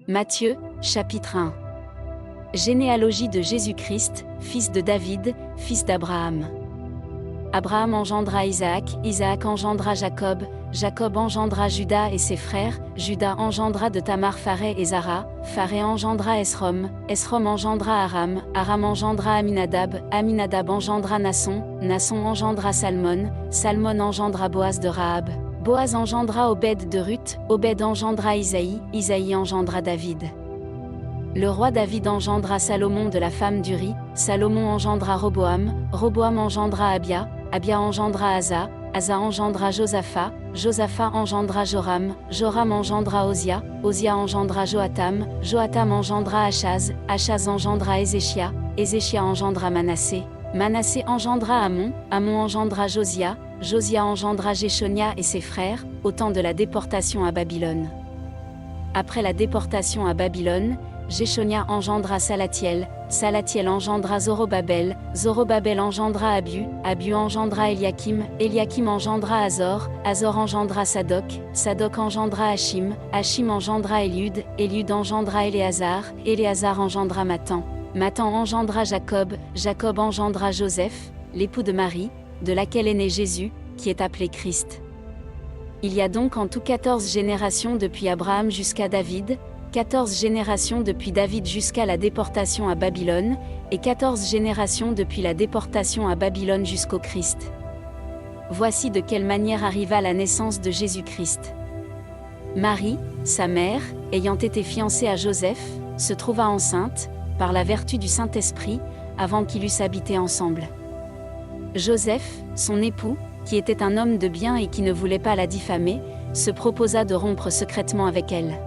Matthieu, chapitre 1. Généalogie de Jésus-Christ, fils de David, fils d'Abraham. Abraham engendra Isaac, Isaac engendra Jacob, Jacob engendra Juda et ses frères, Juda engendra de Tamar Pharé et Zara, Pharé engendra Esrom, Esrom engendra Aram, Aram engendra Aminadab, Aminadab engendra Nasson, Nasson engendra Salmon, Salmon engendra Boaz de Rahab, Boaz engendra Obed de Ruth, Obed engendra Isaïe, Isaïe engendra David. Le roi David engendra Salomon de la femme d'Uri, Salomon engendra Roboam, Roboam engendra Abia, Abia engendra Asa, Asa engendra Josaphat, Josaphat engendra Joram, Joram engendra Osia, Osia engendra Joatam, Joatam engendra Achaz, Achaz engendra Ézéchia, Ézéchia engendra Manassé, Manassé engendra Amon, Amon engendra Josia, Josia engendra Jéchonia et ses frères, au temps de la déportation à Babylone. Après la déportation à Babylone, Jéchonia engendra Salatiel, Salatiel engendra Zorobabel, Zorobabel engendra Abiu, Abiu engendra Eliakim, Eliakim engendra Azor, Azor engendra Sadoc, Sadoc engendra Hachim, Hachim engendra Éliud, Éliud engendra Éléazar, Éléazar engendra Mathan, Mathan engendra Jacob, Jacob engendra Joseph, l'époux de Marie, de laquelle est né Jésus, qui est appelé Christ. Il y a donc en tout 14 générations depuis Abraham jusqu'à David, 14 générations depuis David jusqu'à la déportation à Babylone, et 14 générations depuis la déportation à Babylone jusqu'au Christ. Voici de quelle manière arriva la naissance de Jésus-Christ. Marie, sa mère, ayant été fiancée à Joseph, se trouva enceinte, par la vertu du Saint-Esprit, avant qu'ils eussent habité ensemble. Joseph, son époux, qui était un homme de bien et qui ne voulait pas la diffamer, se proposa de rompre secrètement avec elle.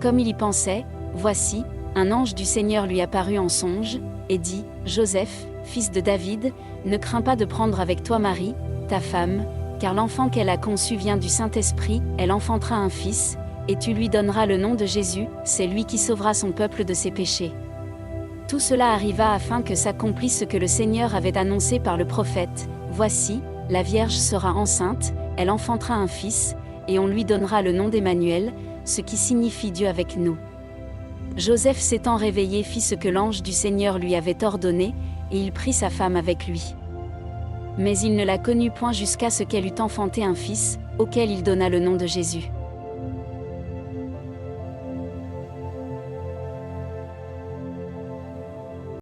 Comme il y pensait, voici, un ange du Seigneur lui apparut en songe, et dit, « Joseph, fils de David, ne crains pas de prendre avec toi Marie, ta femme, car l'enfant qu'elle a conçu vient du Saint-Esprit, elle enfantera un fils, et tu lui donneras le nom de Jésus, c'est lui qui sauvera son peuple de ses péchés. » Tout cela arriva afin que s'accomplisse ce que le Seigneur avait annoncé par le prophète, « Voici, la Vierge sera enceinte, elle enfantera un fils, et on lui donnera le nom d'Emmanuel, ce qui signifie Dieu avec nous. » Joseph s'étant réveillé fit ce que l'ange du Seigneur lui avait ordonné, et il prit sa femme avec lui. Mais il ne la connut point jusqu'à ce qu'elle eût enfanté un fils, auquel il donna le nom de Jésus.